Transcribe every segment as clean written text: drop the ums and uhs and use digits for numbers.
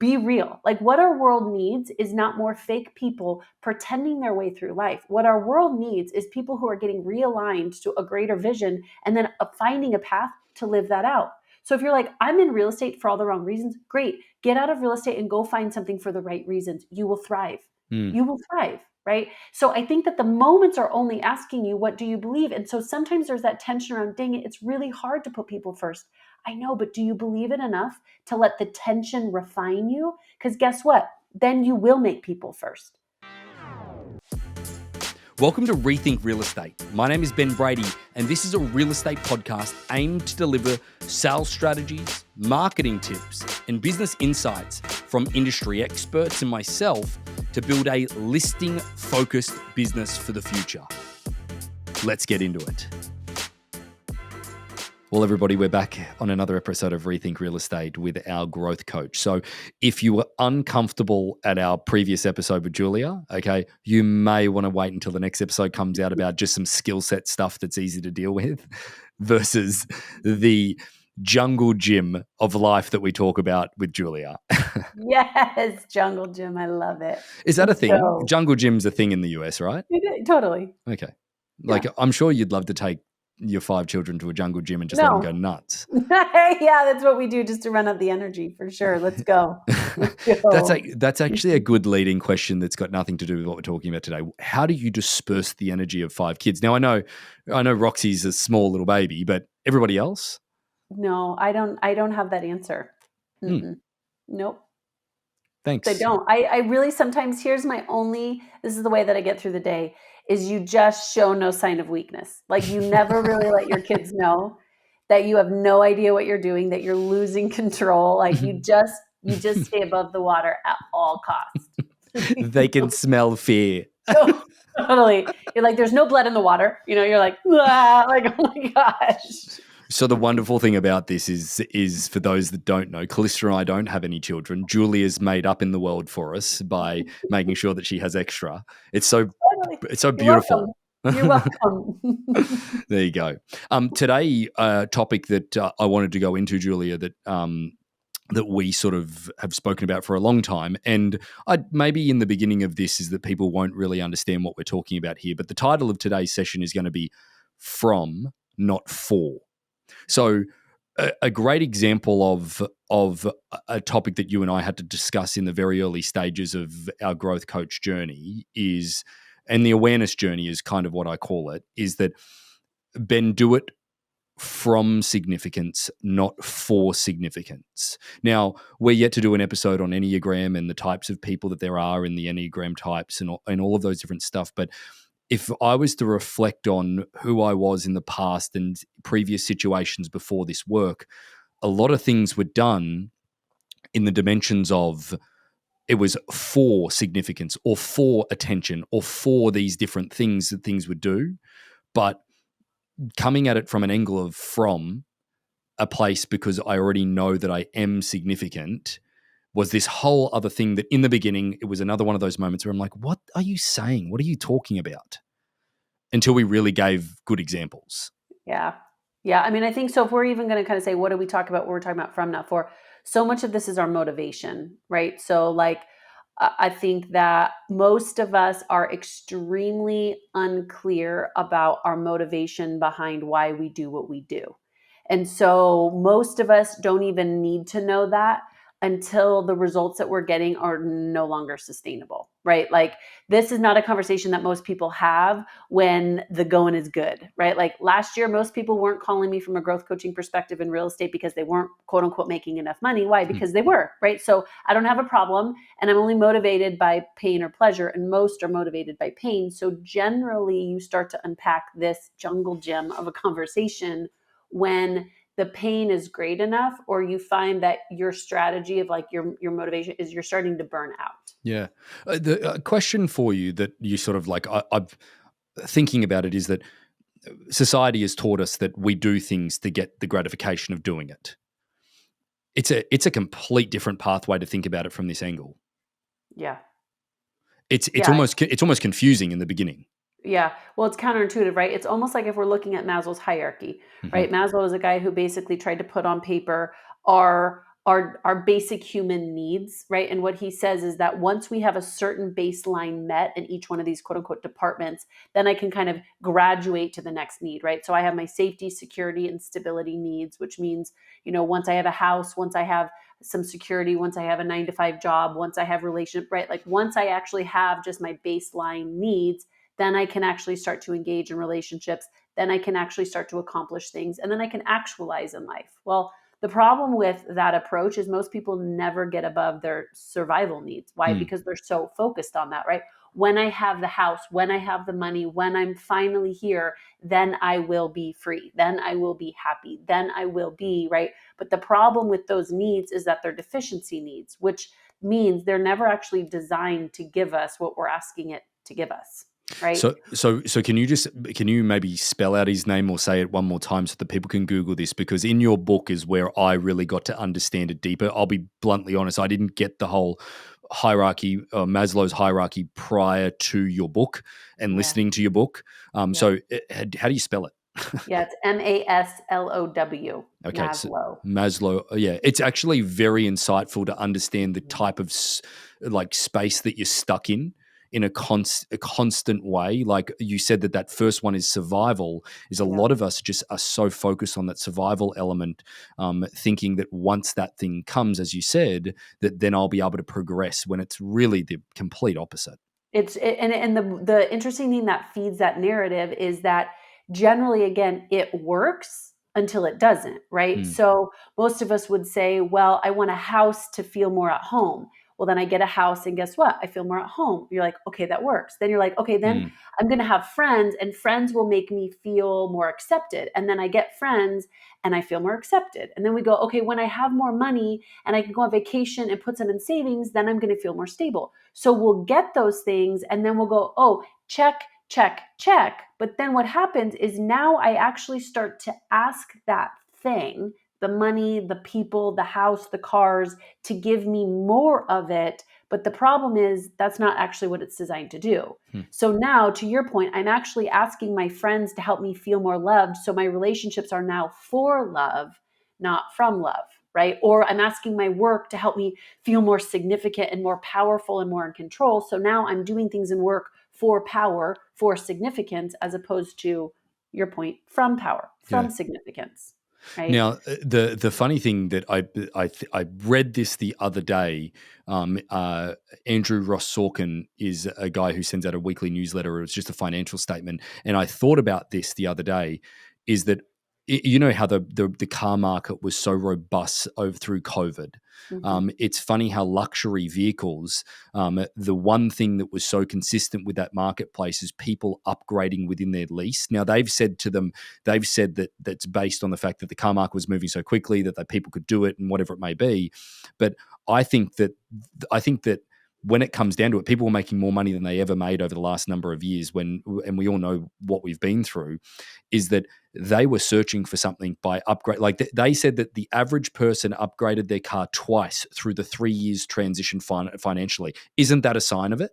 be real. Like what our world needs is not more fake people pretending their way through life. What our world needs is people who are getting realigned to a greater vision and then finding a path to live that out. So if you're like, I'm in real estate for all the wrong reasons, great. Get out of real estate and go find something for the right reasons. You will thrive. You will thrive, right? So I think that the moments are only asking you, what do you believe? And so sometimes there's that tension around, dang it, it's really hard to put people first. I know, but do you believe it enough to let the tension refine you? Because guess what? Then you will make people first. Welcome to Rethink Real Estate. My name is Ben Brady, and this is a real estate podcast aimed to deliver sales strategies, marketing tips, and business insights from industry experts and myself to build a listing-focused business for the future. Let's get into it. Well, everybody, we're back on another episode of Rethink Real Estate with our growth coach. So if you were uncomfortable at our previous episode with Julia, okay, you may want to wait until the next episode comes out about just some skill set stuff that's easy to deal with versus the jungle gym of life that we talk about with Julia. Yes, jungle gym. I love it. Is that a thing? So, Jungle gym's a thing in the US, right? totally. Okay. Like, Yeah. I'm sure you'd love to take your 5 children to a jungle gym and just let them go nuts. Yeah, that's what we do just to run up the energy for sure. Let's go. That's actually a good leading question that's got nothing to do with what we're talking about today. How do you disperse the energy of 5 kids? Now, I know Roxy's a small little baby, but everybody else? No, I don't have that answer. Nope. Thanks. I don't. I really sometimes, this is the way that I get through the day, is you just show no sign of weakness. Like you never really let your kids know that you have no idea what you're doing, that you're losing control. Like you just stay above the water at all costs. They can smell fear. Totally. You're like, there's no blood in the water. You're like, ah, like, oh my gosh. So the wonderful thing about this is for those that don't know, Calista and I don't have any children. Julia's made up in the world for us by making sure that she has extra. It's so beautiful. You're welcome. There you go. Today, a topic that I wanted to go into, Julia, that we sort of have spoken about for a long time. And maybe in the beginning of this is that people won't really understand what we're talking about here. But the title of today's session is going to be From, Not For. So a great example of a topic that you and I had to discuss in the very early stages of our growth coach journey is, and the awareness journey is kind of what I call it, is that, Ben, do it from significance, not for significance. Now, we're yet to do an episode on Enneagram and the types of people that there are in the Enneagram types and all of those different stuff. But if I was to reflect on who I was in the past and previous situations before this work, a lot of things were done in the dimensions of it was for significance or for attention or for these different things that things would do. But coming at it from an angle of from a place because I already know that I am significant was this whole other thing that in the beginning, it was another one of those moments where I'm like, what are you saying? What are you talking about? Until we really gave good examples. Yeah. Yeah. I mean, I think so. If we're even going to kind of say, what do we talk about? What we're talking about from, not for. So much of this is our motivation, right? So like, I think that most of us are extremely unclear about our motivation behind why we do what we do. And so most of us don't even need to know that until the results that we're getting are no longer sustainable, right? Like this is not a conversation that most people have when the going is good, right? Like last year, most people weren't calling me from a growth coaching perspective in real estate because they weren't quote unquote making enough money. Why? Because they were, right? So I don't have a problem and I'm only motivated by pain or pleasure, and most are motivated by pain. So generally you start to unpack this jungle gym of a conversation when the pain is great enough, or you find that your strategy of like your motivation is you're starting to burn out. Yeah. The question for you that you sort of like, I'm thinking about it is that society has taught us that we do things to get the gratification of doing it. It's a complete different pathway to think about it from this angle. Yeah. It's almost confusing in the beginning. Yeah. Well, it's counterintuitive, right? It's almost like if we're looking at Maslow's hierarchy, right? Maslow is a guy who basically tried to put on paper our our basic human needs, right? And what he says is that once we have a certain baseline met in each one of these quote unquote departments, then I can kind of graduate to the next need, right? So I have my safety, security, and stability needs, which means, once I have a house, once I have some security, once I have a 9 to 5 job, once I have relationship, right? Like once I actually have just my baseline needs, then I can actually start to engage in relationships. Then I can actually start to accomplish things, and then I can actualize in life. Well, the problem with that approach is most people never get above their survival needs. Why? Hmm. Because they're so focused on that, right? When I have the house, when I have the money, when I'm finally here, then I will be free. Then I will be happy. Then I will be, right? But the problem with those needs is that they're deficiency needs, which means they're never actually designed to give us what we're asking it to give us, right? So can you maybe spell out his name or say it one more time so that people can Google this? Because in your book is where I really got to understand it deeper. I'll be bluntly honest, I didn't get the whole hierarchy, Maslow's hierarchy, prior to your book and Yeah. listening to your book. Yeah. So how do you spell it? Yeah. It's Maslow, Okay, so Maslow. Maslow, yeah, it's actually very insightful to understand the type of like space that you're stuck in a constant way. Like you said, that first one is survival. Is a Yeah. lot of us just are so focused on that survival element, thinking that once that thing comes, as you said, that then I'll be able to progress. When it's really the complete opposite. And the interesting thing that feeds that narrative is that generally, again, it works until it doesn't, right? Mm, So most of us would say, well, I want a house to feel more at home. Well, then I get a house, and guess what? I feel more at home. You're like, okay, that works. Then you're like, okay, then mm, I'm going to have friends, and friends will make me feel more accepted. And then I get friends and I feel more accepted. And then we go, okay, when I have more money and I can go on vacation and put some in savings, then I'm going to feel more stable. So we'll get those things and then we'll go, oh, check, check, check. But then what happens is now I actually start to ask that thing, the money, the people, the house, the cars, to give me more of it. But the problem is that's not actually what it's designed to do. mm, So now, to your point, I'm actually asking my friends to help me feel more loved. So my relationships are now for love, not from love, right? Or I'm asking my work to help me feel more significant and more powerful and more in control. So now I'm doing things in work for power, for significance, as opposed to your point, from power, yeah. from significance, right? Now, the funny thing that I read this the other day. Andrew Ross Sorkin is a guy who sends out a weekly newsletter. It's just a financial statement, and I thought about this the other day. Is that you know how the car market was so robust over through COVID. Mm-hmm. It's funny how luxury vehicles, the one thing that was so consistent with that marketplace is people upgrading within their lease. Now they've said that that's based on the fact that the car market was moving so quickly that people could do it and whatever it may be. But I think that I think that when it comes down to it, people were making more money than they ever made over the last number of years. And we all know what we've been through, is that they were searching for something by upgrade. Like they said that the average person upgraded their car twice through the 3 years transition financially. Isn't that a sign of it?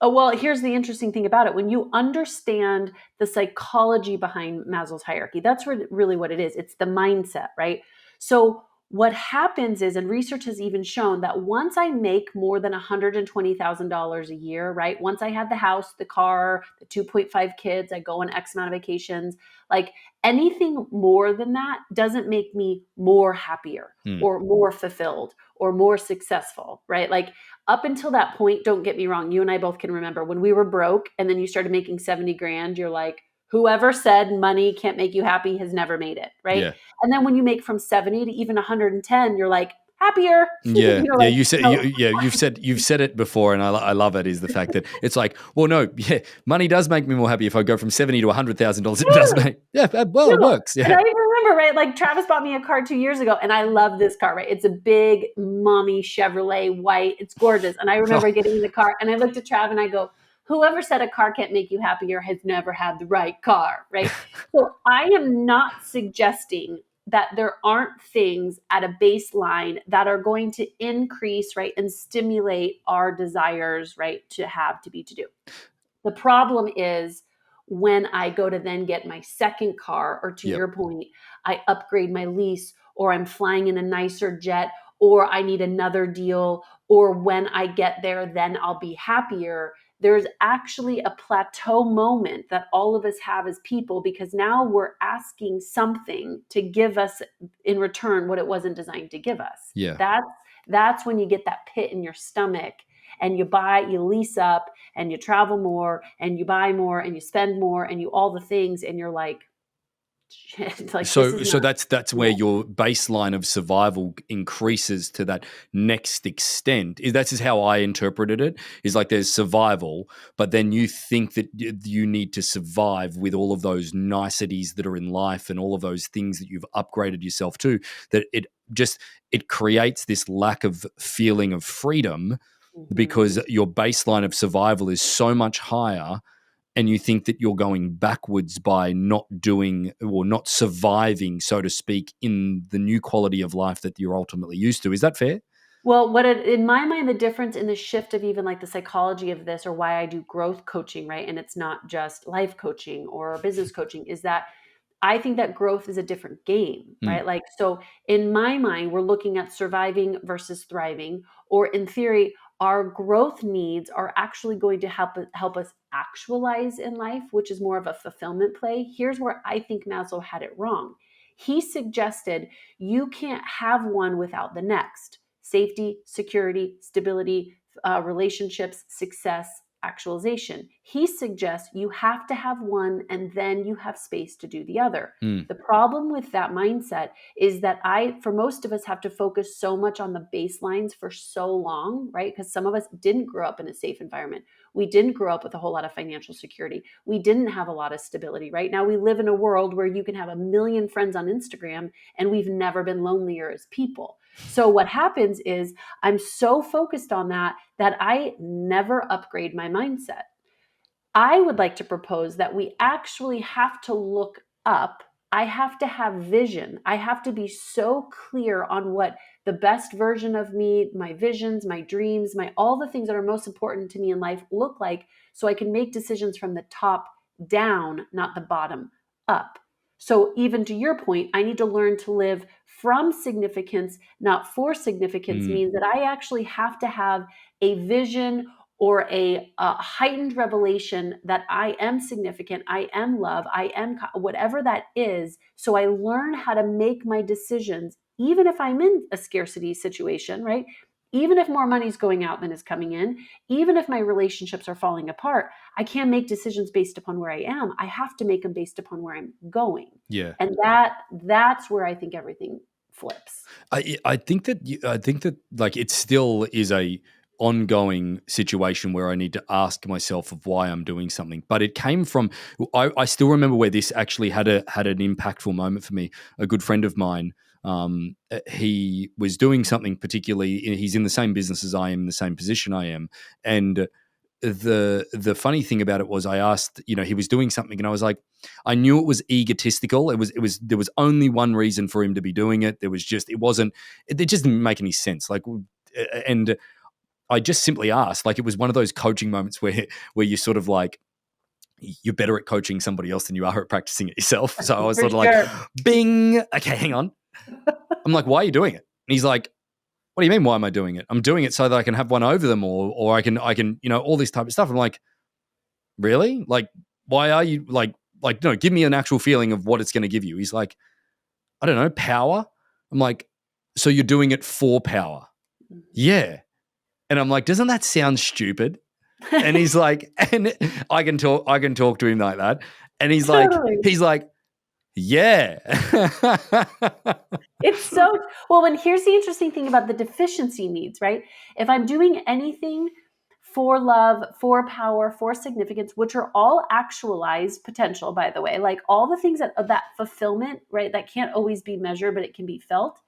Oh, well, here's the interesting thing about it. When you understand the psychology behind Maslow's hierarchy, that's really what it is. It's the mindset, right? So, what happens is, and research has even shown that once I make more than $120,000 a year, right? Once I have the house, the car, the 2.5 kids, I go on X amount of vacations, like anything more than that doesn't make me more happier Hmm. or more fulfilled or more successful, right? Like up until that point, don't get me wrong, you and I both can remember when we were broke and then you started making 70 grand, you're like, whoever said money can't make you happy has never made it, right? Yeah. And then when you make from 70 to even 110, you're like, happier. Yeah, yeah. Like, You said, so you've said it before, and I love it. Is the fact that it's like, well, no, yeah, money does make me more happy if I go from $70 to $100,000. It does yeah, make, yeah, well, it no. works. And Yeah. I even remember, right? Like Travis bought me a car 2 years ago, and I love this car, right? It's a big mommy Chevrolet white. It's gorgeous. And I remember getting in the car and I looked at Trav and I go, whoever said a car can't make you happier has never had the right car, right? So I am not suggesting that there aren't things at a baseline that are going to increase, right, and stimulate our desires, right, to have, to be, to do. The problem is when I go to then get my second car, or to Yep. your point, I upgrade my lease or I'm flying in a nicer jet, or I need another deal, or when I get there, then I'll be happier. There's actually a plateau moment that all of us have as people, because now we're asking something to give us in return what it wasn't designed to give us. Yeah. That's when you get that pit in your stomach, and you lease up, and you travel more, and you buy more, and you spend more, and you all the things, and you're like, shit, like this is So not that's where cool. your baseline of survival increases to that next extent. That's just how I interpreted it. Is like there's survival, but then you think that you need to survive with all of those niceties that are in life and all of those things that you've upgraded yourself to. That it creates this lack of feeling of freedom because Mhm. your baseline of survival is so much higher, and you think that you're going backwards by not doing or not surviving, so to speak, in the new quality of life that you're ultimately used to. Is that fair? Well, in my mind, the difference in the shift of even like the psychology of this, or why I do growth coaching, right? And it's not just life coaching or business coaching, is that I think that growth is a different game, Mm, right? Like, so in my mind, we're looking at surviving versus thriving, or in theory, our growth needs are actually going to help us actualize in life, which is more of a fulfillment play. Here's where I think Maslow had it wrong. He suggested you can't have one without the next: safety, security, stability, relationships, success, actualization. He suggests you have to have one and then you have space to do the other. mm, The problem with that mindset is that for most of us, have to focus so much on the baselines for so long, right? Because some of us didn't grow up in a safe environment. We didn't grow up with a whole lot of financial security. We didn't have a lot of stability, right? Now we live in a world where you can have a million friends on Instagram, and we've never been lonelier as people. So what happens is I'm so focused on that I never upgrade my mindset. I would like to propose that we actually have to look up. I have to have vision. I have to be so clear on what the best version of me, my visions, my dreams, my all the things that are most important to me in life look like, so I can make decisions from the top down, not the bottom up. So even to your point, I need to learn to live from significance, not for significance, mm. means that I actually have to have a vision or a heightened revelation that I am significant, I am love, I am whatever that is. So I learn how to make my decisions, even if I'm in a scarcity situation, right? Even if more money is going out than is coming in, even if my relationships are falling apart, I can't make decisions based upon where I am. I have to make them based upon where I'm going. Yeah. And that's where I think everything flips. I think that like it still is a ongoing situation where I need to ask myself of why I'm doing something. But it came from I still remember where this actually had an impactful moment for me. A good friend of mine, he was doing something particularly. He's in the same business as I am, in the same position I am, and the funny thing about it was I asked, he was doing something and I was like, I knew it was egotistical. It was there was only one reason for him to be doing it. There was just it just didn't make any sense. And I just simply asked, like it was one of those coaching moments where you sort of like you're better at coaching somebody else than you are at practicing it yourself. So I was For sort of like, sure. bing, okay, hang on. I'm like, why are you doing it? And he's like, what do you mean? Why am I doing it? I'm doing it so that I can have one over them, or I can, all this type of stuff. I'm like, really? Like, why are you like, no, give me an actual feeling of what it's going to give you. He's like, I don't know, power. I'm like, so you're doing it for power? Yeah. And I'm like, doesn't that sound stupid? And he's like, and I can talk to him like that. And Totally. he's like, yeah. It's so well, and here's the interesting thing about the deficiency needs, right? If I'm doing anything for love, for power, for significance, which are all actualized potential, by the way, like all the things that fulfillment, right? That can't always be measured, but it can be felt.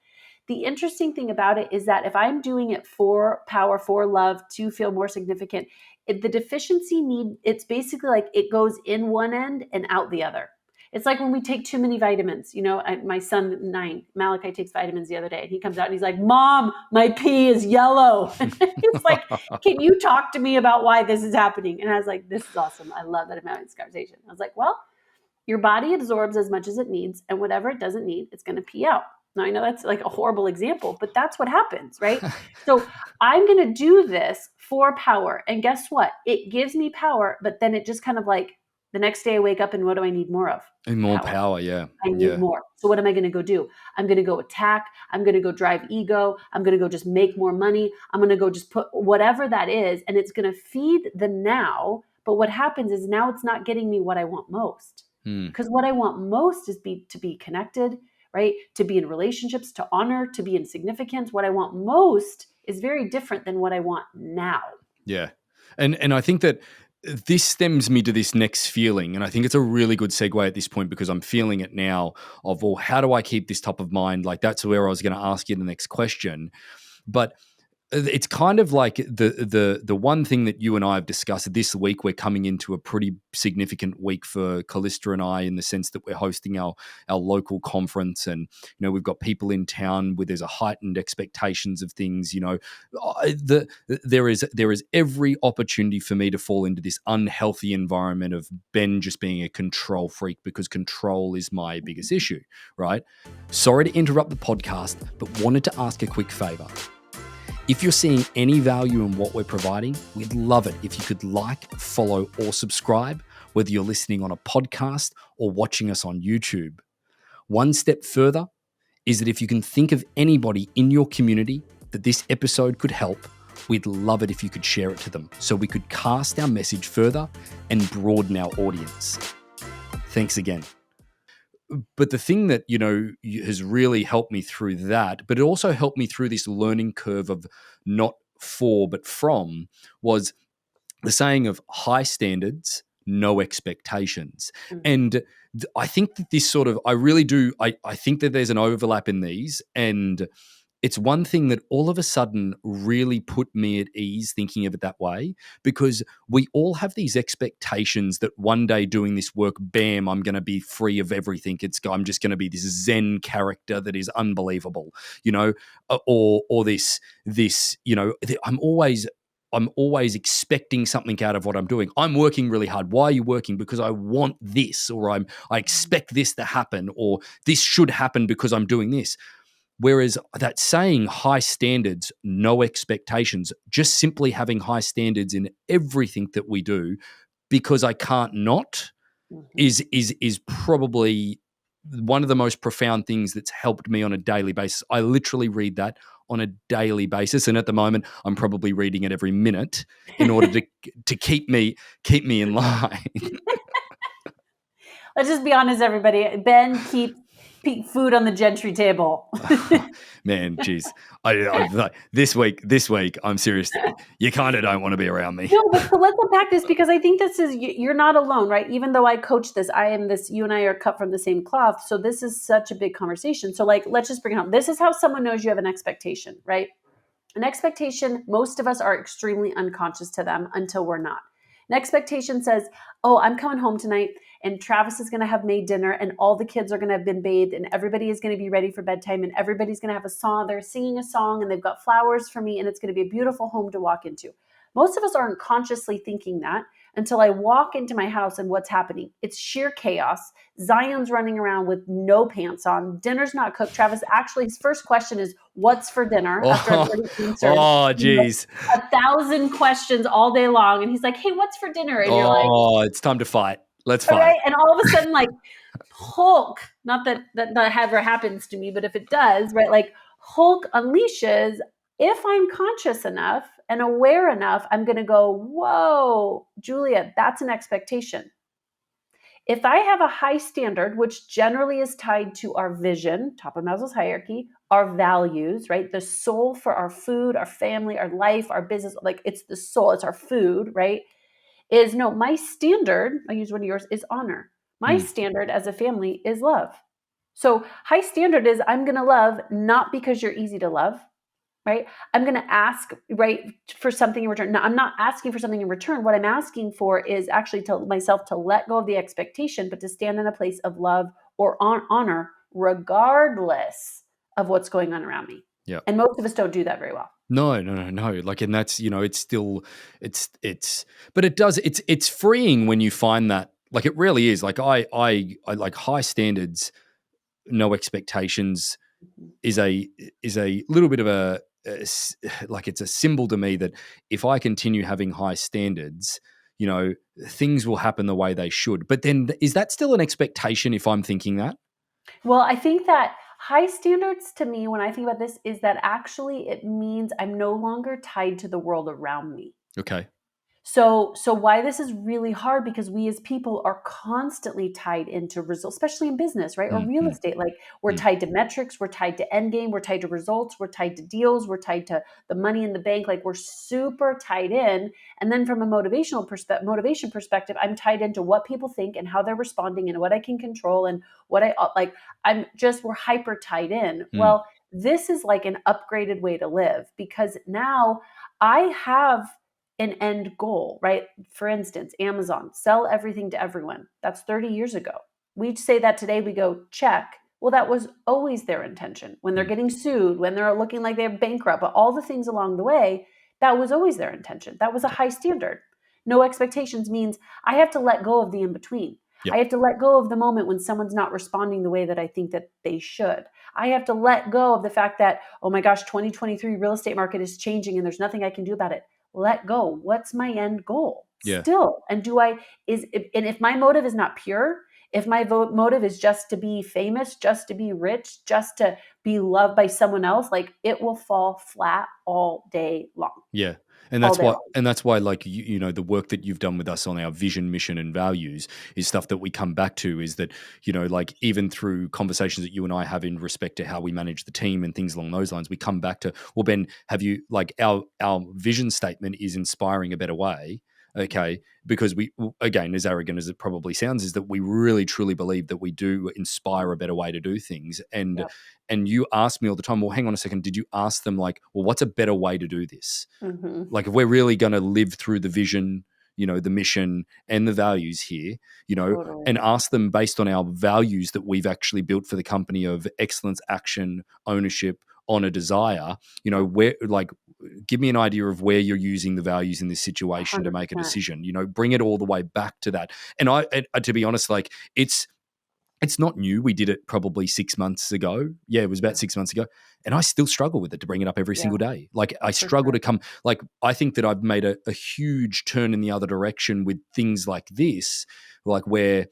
The interesting thing about it is that if I'm doing it for power, for love, to feel more significant, the deficiency need, it's basically like it goes in one end and out the other. It's like when we take too many vitamins. My son, 9, Malachi, takes vitamins the other day, and he comes out and he's like, Mom, my pee is yellow. He's like, can you talk to me about why this is happening? And I was like, this is awesome. I love that I'm having this conversation. I was like, well, your body absorbs as much as it needs, and whatever it doesn't need, it's going to pee out. Now, I know that's like a horrible example, but that's what happens, right? So I'm going to do this for power. And guess what? It gives me power, but then it just kind of like the next day I wake up and what do I need more of? And more Power. power, yeah. I need Yeah. more. So what am I going to go do? I'm going to go attack. I'm going to go drive ego. I'm going to go just make more money. I'm going to go just put whatever that is. And it's going to feed the now. But what happens is now it's not getting me what I want most. Hmm. Because what I want most is to be connected, right? To be in relationships, to honor, to be in significance. What I want most is very different than what I want now. Yeah. And I think that this stems me to this next feeling. And I think it's a really good segue at this point because I'm feeling it now of, well, how do I keep this top of mind? Like that's where I was going to ask you the next question. But it's kind of like the one thing that you and I have discussed this week. We're coming into a pretty significant week for Callista and I, in the sense that we're hosting our local conference, and we've got people in town where there's a heightened expectations of things. There is every opportunity for me to fall into this unhealthy environment of Ben just being a control freak, because control is my biggest issue. Right? Sorry to interrupt the podcast, but wanted to ask a quick favor. If you're seeing any value in what we're providing, we'd love it if you could like, follow, or subscribe, whether you're listening on a podcast or watching us on YouTube. One step further is that if you can think of anybody in your community that this episode could help, we'd love it if you could share it to them so we could cast our message further and broaden our audience. Thanks again. But the thing that, has really helped me through that, but it also helped me through this learning curve of not for, but from, was the saying of high standards, no expectations. Mhm. And I think that this sort of, I really do, I think that there's an overlap in these. And it's one thing that all of a sudden really put me at ease thinking of it that way, because we all have these expectations that one day doing this work, bam, I'm going to be free of everything. I'm just going to be this Zen character that is unbelievable, or this, I'm always expecting something out of what I'm doing. I'm working really hard. Why are you working? Because I want this, or I expect this to happen, or this should happen because I'm doing this. Whereas that saying, high standards, no expectations, just simply having high standards in everything that we do, because I can't not, Mhm. is probably one of the most profound things that's helped me on a daily basis. I literally read that on a daily basis, and at the moment, I'm probably reading it every minute in order to keep me in line. Let's just be honest, everybody. Ben keeps food on the Gentry table. Man, geez, this week, I'm serious. You kind of don't want to be around me. No, but so let's unpack this, because I think this is, you're not alone, right? Even though I coach this, you and I are cut from the same cloth. So this is such a big conversation. So like, let's just bring it home. This is how someone knows you have an expectation, right? An expectation, most of us are extremely unconscious to them until we're not. An expectation says, oh, I'm coming home tonight and Travis is going to have made dinner and all the kids are going to have been bathed and everybody is going to be ready for bedtime and everybody's going to have a song. They're singing a song and they've got flowers for me and it's going to be a beautiful home to walk into. Most of us aren't consciously thinking that until I walk into my house and what's happening. It's sheer chaos. Zion's running around with no pants on. Dinner's not cooked. Travis, actually, his first question is, what's for dinner? After I've already answered Geez. 1,000 questions all day long. And he's like, hey, what's for dinner? And you're like, it's time to fight. Let's all fight. right. And all of a sudden, like Hulk, not that ever happens to me, but if it does, right? Like Hulk unleashes, if I'm conscious enough and aware enough, I'm going to go, whoa, Julia, that's an expectation. If I have a high standard, which generally is tied to our vision, top of Maslow's hierarchy, our values, right? The soul for our food, our family, our life, our business, like it's the soul, it's our food, right? Is no, my standard, I use one of yours, is honor. My standard as a family is love. So high standard is I'm going to love not because you're easy to love, right? I'm going to ask, right, for something in return. Now, I'm not asking for something in return. What I'm asking for is actually to myself to let go of the expectation, but to stand in a place of love or honor, regardless of what's going on around me. Yeah. And most of us don't do that very well. No. Like, and that's, it's still, but it does, it's freeing when you find that, like, it really is. Like I like high standards, no expectations Mhm. is a little bit of like it's a symbol to me that if I continue having high standards, things will happen the way they should. But then is that still an expectation if I'm thinking that? Well, I think that high standards to me, when I think about this, is that actually it means I'm no longer tied to the world around me. Okay. So why this is really hard, because we as people are constantly tied into results, especially in business, right? Or Mm, real mm, estate. Like, we're mm. tied to metrics, we're tied to end game, we're tied to results, we're tied to deals, we're tied to the money in the bank. Like, we're super tied in. And then from a motivation perspective, I'm tied into what people think and how they're responding and what I can control and what I like. We're hyper tied in. Mm. Well, this is like an upgraded way to live, because now I have an end goal, right? For instance, Amazon, sell everything to everyone. That's 30 years ago. We say that today, we go, check. Well, that was always their intention. When they're Mm. getting sued, when they're looking like they're bankrupt, but all the things along the way, that was always their intention. That was a Yep. high standard. No expectations means I have to let go of the in between. I Yep. have to let go of the moment when someone's not responding the way that I think that they should. I have to let go of the fact that, oh my gosh, 2023 real estate market is changing and there's nothing I can do about it. Let go. What's my end goal Yeah. still? And if my motive is not pure, if my motive is just to be famous, just to be rich, just to be loved by someone else, like, it will fall flat all day long. Yeah. And All that's day why, long. like, the work that you've done with us on our vision, mission, and values is stuff that we come back to, is that, like, even through conversations that you and I have in respect to how we manage the team and things along those lines, we come back to, well, Ben, have you, like, our vision statement is inspiring a better way. Okay. Because again, as arrogant as it probably sounds, is that we really truly believe that we do inspire a better way to do things. And Yep. you ask me all the time, well, hang on a second, did you ask them, like, well, what's a better way to do this? Hmm. Like, if we're really going to live through the vision, the mission and the values here, Totally. and ask them based on our values that we've actually built for the company of excellence, action, ownership, honor, desire, Yep. where, like, give me an idea of where you're using the values in this situation to make a 100%. decision, bring it all the way back to that. And to be honest, like, it's not new. We did it probably 6 months ago. Yeah, it was Yeah. about 6 months ago. And I still struggle with it, to bring it up every Yeah. single day. Like, I For struggle sure. to come, like, I think that I've made a huge turn in the other direction with things like this, like, where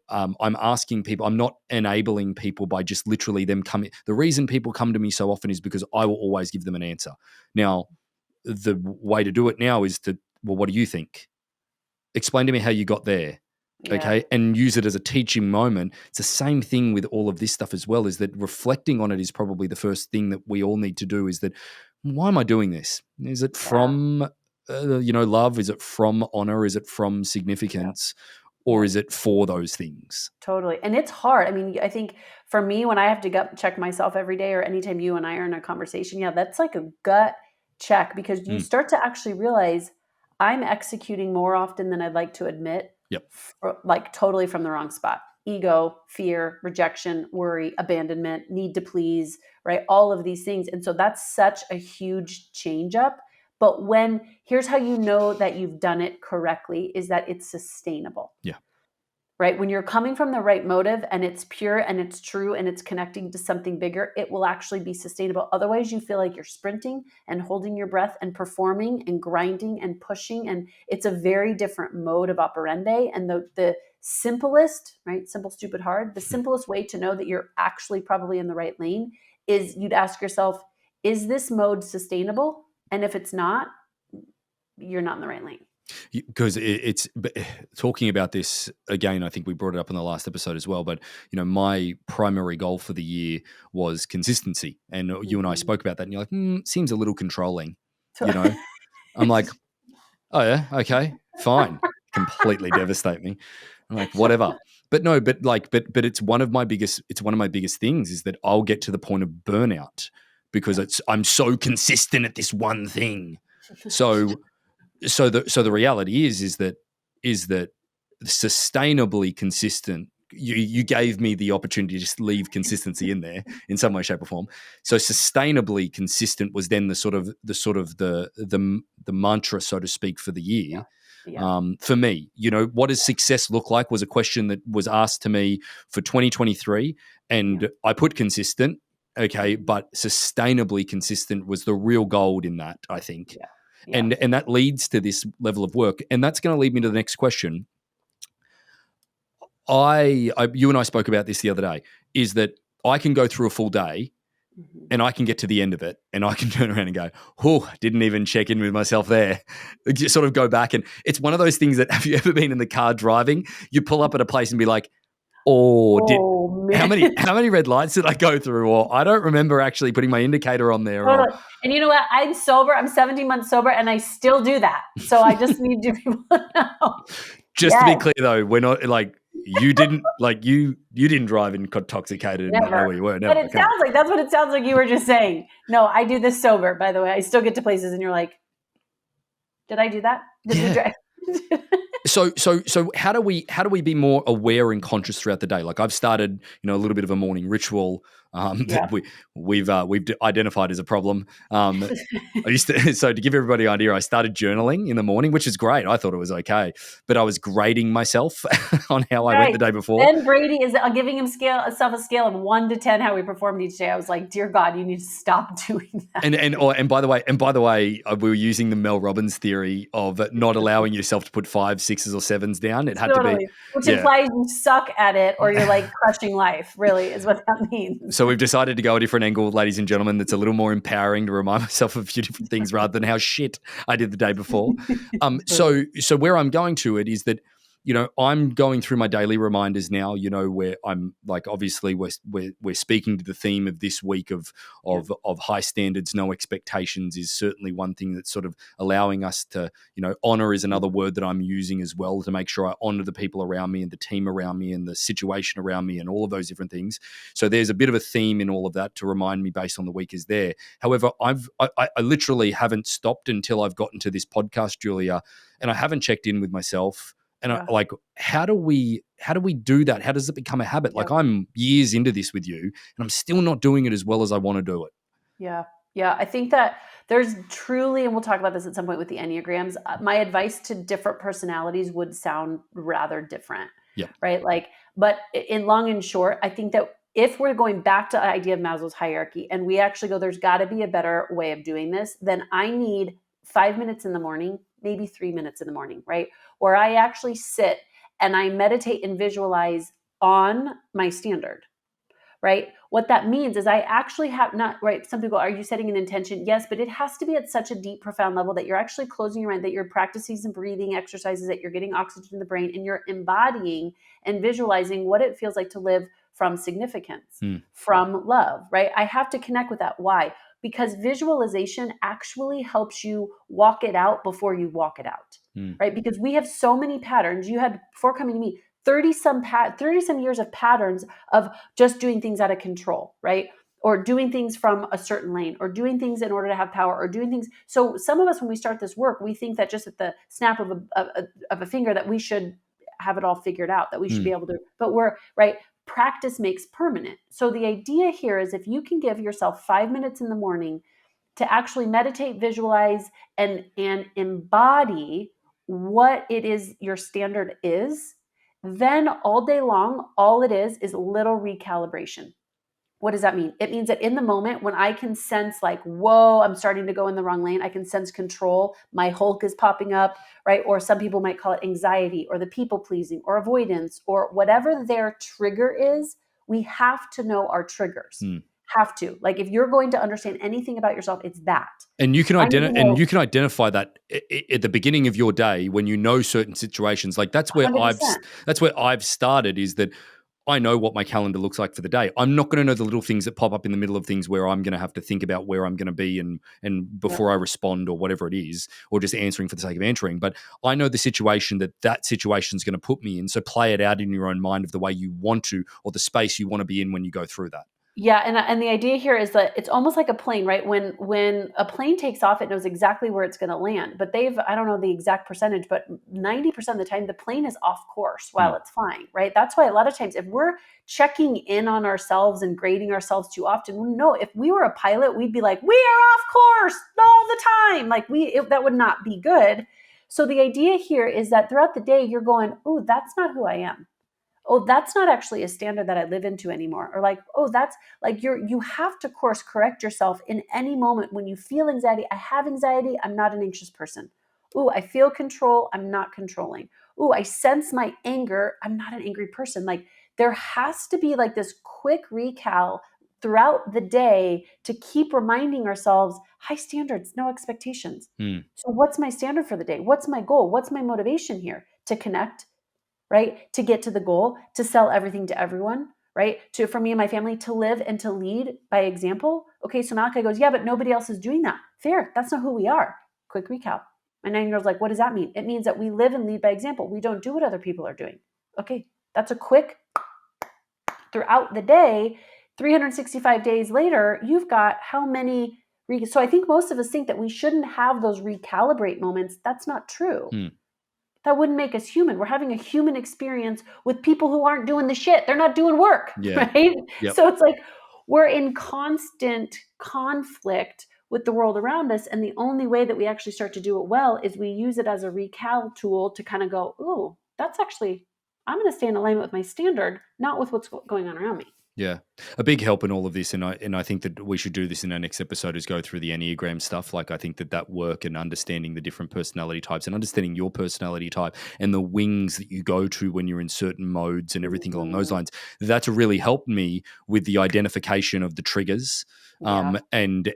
I'm asking people, I'm not enabling people by just literally them coming. The reason people come to me so often is because I will always give them an answer. Now, the way to do it now is to, well, what do you think? Explain to me how you got there. Yeah. Okay. And use it as a teaching moment. It's the same thing with all of this stuff as well, is that reflecting on it is probably the first thing that we all need to do. Is that, why am I doing this? Is it Yeah. from, love? Is it from honor? Is it from Yep. significance? Or Yep. is it for those things? Totally. And it's hard. I mean, I think for me, when I have to gut check myself every day, or anytime you and I are in a conversation, yeah, that's like a gut check, because you Mm, start to actually realize I'm executing more often than I'd like to admit, yep. like totally from the wrong spot. Ego, fear, rejection, worry, abandonment, need to please, right? All of these things. And so that's such a huge change up. But here's how you know that you've done it correctly, is that it's sustainable, Yeah. right? When you're coming from the right motive and it's pure and it's true and it's connecting to something bigger, it will actually be sustainable. Otherwise, you feel like you're sprinting and holding your breath and performing and grinding and pushing. And it's a very different mode of operandi. And the simplest, right? Simple, stupid, hard. The simplest way to know that you're actually probably in the right lane is you'd ask yourself, is this mode sustainable? And if it's not, you're not in the right lane. Because it's talking about this again, I think we brought it up in the last episode as well, but my primary goal for the year was consistency, and you and I Mhm. spoke about that, and you're like, seems a little controlling. So, I'm like, oh yeah, okay, fine. Completely devastate me. I'm like, whatever. But no, but it's one of my biggest things, is that I'll get to the point of burnout because yeah. I'm so consistent at this one thing. So the reality is that sustainably consistent. You gave me the opportunity to just leave consistency in there in some way, shape, or form. So sustainably consistent was then the mantra, so to speak, for the Yeah. year. Yeah. For me, what does success look like was a question that was asked to me for 2023, Yeah. and I put consistent okay, but sustainably consistent was the real gold in that, I think. Yeah. Yeah. And that leads to this level of work. And that's going to lead me to the next question. You and I spoke about this the other day, is that I can go through a full day Mhm. and I can get to the end of it and I can turn around and go, oh, didn't even check in with myself there. Just sort of go back. And it's one of those things that, have you ever been in the car driving? You pull up at a place and be like, oh, Oh, how man. many red lights did I go through? Or I don't remember actually putting my indicator on there. Or Totally. And you know what? I'm sober. I'm 17 months sober, and I still do that. So I just need you people to know. just to be Yes, clear though, we're not like you didn't drive intoxicated and not know never. where you were. But Never. it Okay. sounds like that's what it sounds like you were just saying. No, I do this sober, by the way. I still get to places, and you're like, did I do that? Did we Yeah. drive? So how do we be more aware and conscious throughout the day? Like I've started, a little bit of a morning ritual Yeah. that we've identified as a problem. I used to, so to give everybody an idea, I started journaling in the morning, which is great. I thought it was okay, but I was grading myself on how I went Right. the day before. Ben Brady is giving himself a scale of 1 to 10 how he performed each day. I was like, dear God, you need to stop doing that. And by the way, we were using the Mel Robbins theory of not allowing yourself to put 5, 6s, or 7s down. It had to be, Totally. Which yeah. implies you suck at it or you're like crushing life, really, is what that means. So we've decided to go a different angle, ladies and gentlemen, that's a little more empowering to remind myself of a few different things rather than how shit I did the day before. So where I'm going to it is that, I'm going through my daily reminders now, where I'm like, obviously we're speaking to the theme of this week of high standards, no expectations is certainly one thing that's sort of allowing us to, honor is another word that I'm using as well to make sure I honor the people around me and the team around me and the situation around me and all of those different things. So there's a bit of a theme in all of that to remind me based on the week is there. However, I literally haven't stopped until I've gotten to this podcast, Julia, and I haven't checked in with myself. And Yeah. how do we do that? How does it become a habit? Yeah. Like I'm years into this with you and I'm still not doing it as well as I want to do it. Yeah. Yeah. I think that there's truly, and we'll talk about this at some point with the Enneagrams, my advice to different personalities would sound rather different. Yeah. Right. But in long and short, I think that if we're going back to the idea of Maslow's hierarchy and we actually go, there's got to be a better way of doing this, then I need 5 minutes in the morning, maybe 3 minutes in the morning, right? Where I actually sit and I meditate and visualize on my standard. Right? What that means is I actually have not, right? Some people, are you setting an intention? Yes, but it has to be at such a deep, profound level that you're actually closing your mind, that you're practicing some breathing exercises, that you're getting oxygen in the brain, and you're embodying and visualizing what it feels like to live from significance, from love, right? I have to connect with that. Why? Because visualization actually helps you walk it out before you walk it out, right? Because we have so many patterns. You had, before coming to me, 30 some years of patterns of just doing things out of control, right? Or doing things from a certain lane, or doing things in order to have power, or doing things. So some of us, when we start this work, we think that just at the snap of a finger that we should have it all figured out, that we should be able to, but we're right. Practice makes permanent. So the idea here is if you can give yourself 5 minutes in the morning to actually meditate, visualize, and embody what it is your standard is, then all day long, all it is little recalibration. What does that mean? It means that in the moment when I can sense like, whoa, I'm starting to go in the wrong lane, I can sense control, my Hulk is popping up, right? Or some people might call it anxiety or the people pleasing or avoidance or whatever their trigger is. We have to know our triggers. Have to. Like if you're going to understand anything about yourself, it's that. And you can identify that at the beginning of your day when you know certain situations. Like that's where 100%. I've started, is that I know what my calendar looks like for the day. I'm not going to know the little things that pop up in the middle of things where I'm going to have to think about where I'm going to be and before I respond or whatever it is, or just answering for the sake of answering. But I know the situation that situation is going to put me in. So play it out in your own mind of the way you want to, or the space you want to be in when you go through that. Yeah, and the idea here is that it's almost like a plane, right? When a plane takes off, it knows exactly where it's going to land. But I don't know the exact percentage, but 90% of the time, the plane is off course while it's flying, right? That's why a lot of times, if we're checking in on ourselves and grading ourselves too often, no, if we were a pilot, we'd be like, we are off course all the time. Like that would not be good. So the idea here is that throughout the day, you're going, oh, that's not who I am. oh, that's not actually a standard that I live into anymore. Or like, oh, that's like you have to course correct yourself in any moment when you feel anxiety. I have anxiety. I'm not an anxious person. Ooh, I feel control. I'm not controlling. Ooh, I sense my anger. I'm not an angry person. Like there has to be like this quick recal throughout the day to keep reminding ourselves high standards, no expectations. Mm. So, what's my standard for the day? What's my goal? What's my motivation here? To connect, right? To get to the goal, to sell everything to everyone, right? To for me and my family to live and to lead by example. Okay, so Malachi goes, yeah, but nobody else is doing that. Fair. That's not who we are. Quick recap. My 9-year-old's like, what does that mean? It means that we live and lead by example. We don't do what other people are doing. Okay, that's a quick throughout the day. 365 days later, you've got how many? So I think most of us think that we shouldn't have those recalibrate moments. That's not true. Mm. That wouldn't make us human. We're having a human experience with people who aren't doing the shit. They're not doing work, Yeah. right? Yep. So it's like we're in constant conflict with the world around us. And the only way that we actually start to do it well is we use it as a recal tool to kind of go, ooh, that's actually, I'm going to stay in alignment with my standard, not with what's going on around me. Yeah, a big help in all of this, and I think that we should do this in our next episode is go through the Enneagram stuff. Like I think that work and understanding the different personality types and understanding your personality type and the wings that you go to when you're in certain modes and everything along those lines. That's really helped me with the identification of the triggers, Yeah. and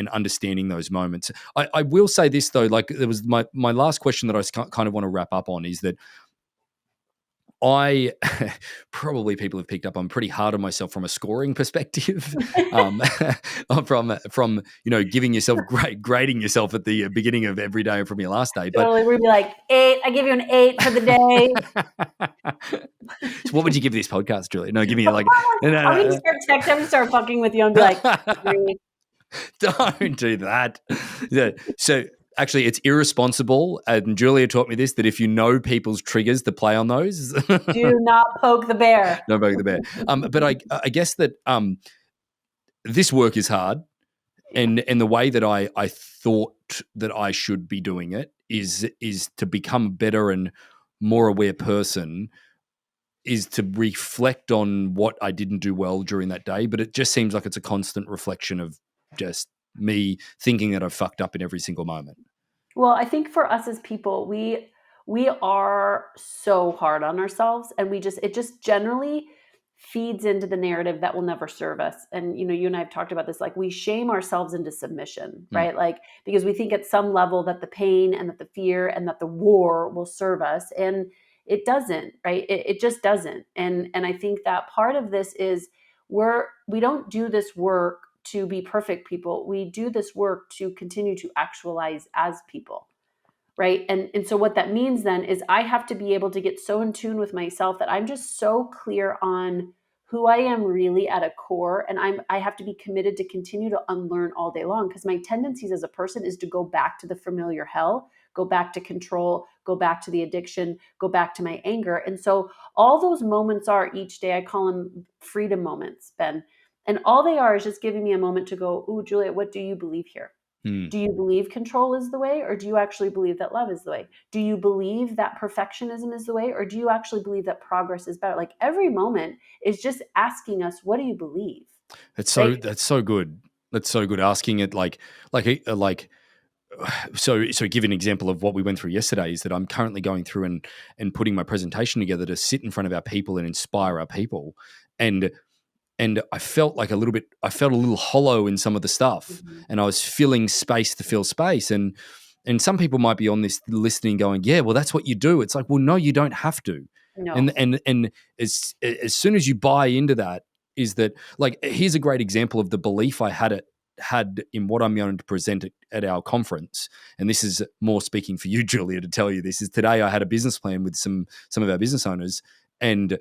understanding those moments. I will say this though, like there was my last question that I kind of want to wrap up on is that I probably people have picked up. I'm pretty hard on myself from a scoring perspective, from giving yourself grading yourself at the beginning of every day from your last day. But Totally. We'd be like, 8. I give you an 8 for the day. so, what would you give this podcast, Julia? No, give me like no, I'm going to no, start texting. I'm going to start fucking with you and be like, no. 3. Don't do that. Yeah. So actually, it's irresponsible. And Julia taught me this that if you know people's triggers, to play on those. Do not poke the bear. No poke the bear. But I guess that this work is hard, Yeah. and the way that I thought that I should be doing it is to become a better and more aware person, is to reflect on what I didn't do well during that day. But it just seems like it's a constant reflection of just me thinking that I've fucked up in every single moment. Well, I think for us as people, we are so hard on ourselves, and it just generally feeds into the narrative that will never serve us. And you and I have talked about this. Like we shame ourselves into submission, Mm. right? Like because we think at some level that the pain and that the fear and that the war will serve us, and it doesn't, right? It just doesn't. And I think that part of this is we don't do this work to be perfect people. We do this work to continue to actualize as people, right? And so what that means then is I have to be able to get so in tune with myself that I'm just so clear on who I am really at a core, and I have to be committed to continue to unlearn all day long, because my tendencies as a person is to go back to the familiar hell, go back to control, go back to the addiction, go back to my anger. And so all those moments are each day, I call them freedom moments, Ben. And all they are is just giving me a moment to go, ooh, Julia, what do you believe here? Mm. Do you believe control is the way, or do you actually believe that love is the way? Do you believe that perfectionism is the way, or do you actually believe that progress is better? Like every moment is just asking us, what do you believe? That's so Right? that's so good. That's so good. Asking it like so give an example of what we went through yesterday is that I'm currently going through and putting my presentation together to sit in front of our people and inspire our people. And I felt like I felt a little hollow in some of the stuff, Mhm. and I was filling space to fill space. And some people might be on this listening going, yeah, well, that's what you do. It's like, well, no, you don't have to. And No. as soon as you buy into that, is that like, here's a great example of the belief I had in what I'm going to present at our conference. And this is more speaking for you, Julia, to tell you this is today I had a business plan with some of our business owners, and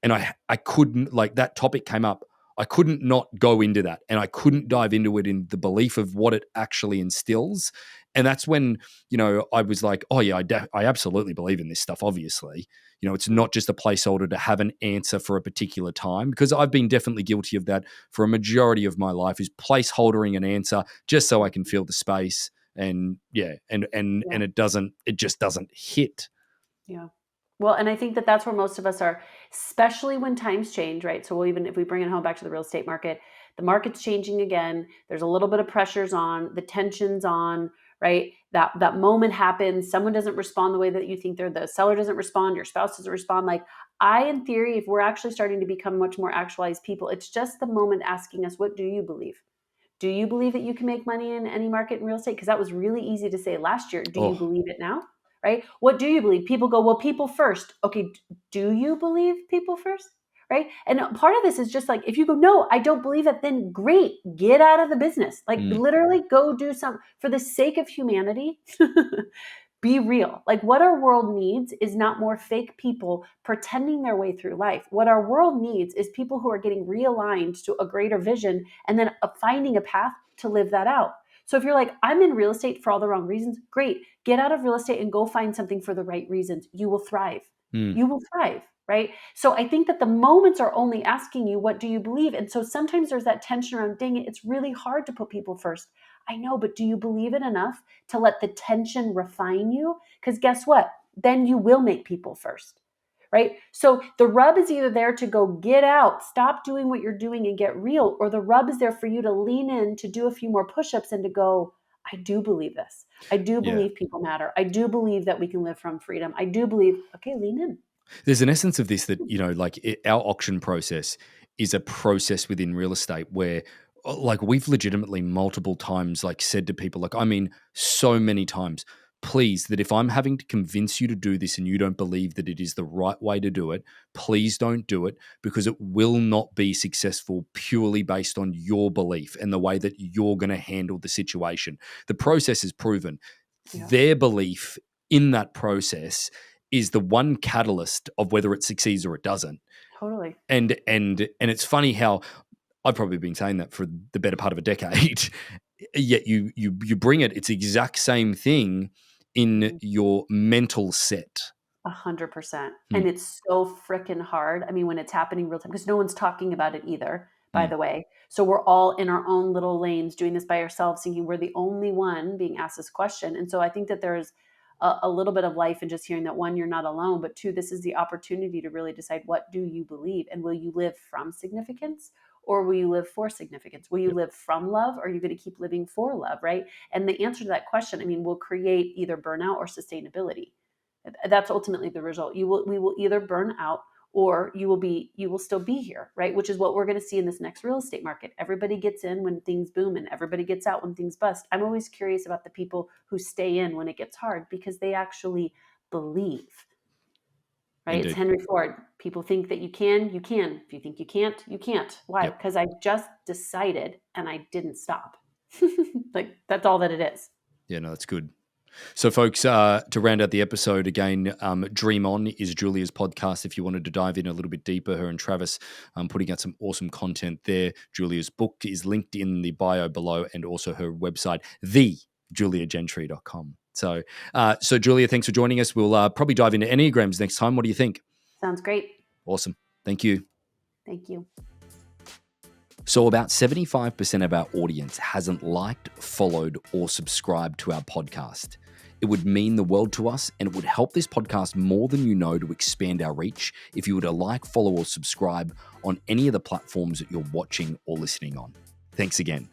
I couldn't, like, that topic came up. I couldn't not go into that, and I couldn't dive into it in the belief of what it actually instills. And that's when, I was like, oh yeah, I absolutely believe in this stuff. Obviously, it's not just a placeholder to have an answer for a particular time, because I've been definitely guilty of that for a majority of my life, is placeholdering an answer just so I can feel the space. And yeah, and Yeah. it just doesn't hit. Yeah. Well, and I think that that's where most of us are, especially when times change, right? So even if we bring it home back to the real estate market, the market's changing again. There's a little bit of pressures on, the tension's on, right? That moment happens. Someone doesn't respond the way that you think they're. The seller doesn't respond. Your spouse doesn't respond. Like in theory, if we're actually starting to become much more actualized people, it's just the moment asking us, what do you believe? Do you believe that you can make money in any market in real estate? Because that was really easy to say last year. Do you Oh, believe it now? Right? What do you believe? People go, well, people first. Okay, do you believe people first? Right? And part of this is just like, if you go, no, I don't believe it, then great, get out of the business. Like mm, literally go do something for the sake of humanity. Be real. Like what our world needs is not more fake people pretending their way through life. What our world needs is people who are getting realigned to a greater vision and then finding a path to live that out. So if you're like, I'm in real estate for all the wrong reasons, great. Get out of real estate and go find something for the right reasons. You will thrive. mm, You will thrive, right? So I think that the moments are only asking you, what do you believe? And so sometimes there's that tension around, dang it, it's really hard to put people first. I know, but do you believe it enough to let the tension refine you? Because guess what? Then you will make people first, right? So the rub is either there to go get out, stop doing what you're doing and get real, or the rub is there for you to lean in, to do a few more push-ups and to go, I do believe this. I do yeah. believe people matter. I do believe that we can live from freedom. I do believe, okay, lean in. There's an essence of this that, like our auction process is a process within real estate where like we've legitimately multiple times like said to people, like, I mean, so many times, please, that if I'm having to convince you to do this and you don't believe that it is the right way to do it, please don't do it because it will not be successful purely based on your belief and the way that you're going to handle the situation. The process is proven. Yeah, Their belief in that process is the one catalyst of whether it succeeds or it doesn't. totally. And it's funny how I've probably been saying that for the better part of a decade. Yet you bring it, it's the exact same thing in your mental set. 100%. Hmm, And it's so freaking hard. I mean, when it's happening real time, because no one's talking about it either, by hmm. the way. So we're all in our own little lanes doing this by ourselves, thinking we're the only one being asked this question. And so I think that there's a little bit of life in just hearing that one, you're not alone, but two, this is the opportunity to really decide, what do you believe? And will you live from significance or will you live for significance? Will you Yep. live from love or are you going to keep living for love? Right. And the answer to that question, I mean, will create either burnout or sustainability. That's ultimately the result. We will either burn out or you will still be here, right? Which is what we're going to see in this next real estate market. Everybody gets in when things boom and everybody gets out when things bust. I'm always curious about the people who stay in when it gets hard because they actually believe, right? It's Indeed. Henry Ford. People think that you can, you can. If you think you can't, you can't. Why? Yep. Because I just decided and I didn't stop. Like that's all that it is. Yeah, no, that's good. So, folks, to round out the episode again, Dream On is Julia's podcast. If you wanted to dive in a little bit deeper, her and Travis putting out some awesome content there. Julia's book is linked in the bio below and also her website, thejuliagentry.com. So Julia, thanks for joining us. We'll probably dive into Enneagrams next time. What do you think? Sounds great. Awesome. Thank you. Thank you. So, about 75% of our audience hasn't liked, followed, or subscribed to our podcast. It would mean the world to us, and it would help this podcast more than you know to expand our reach if you were to like, follow, or subscribe on any of the platforms that you're watching or listening on. Thanks again.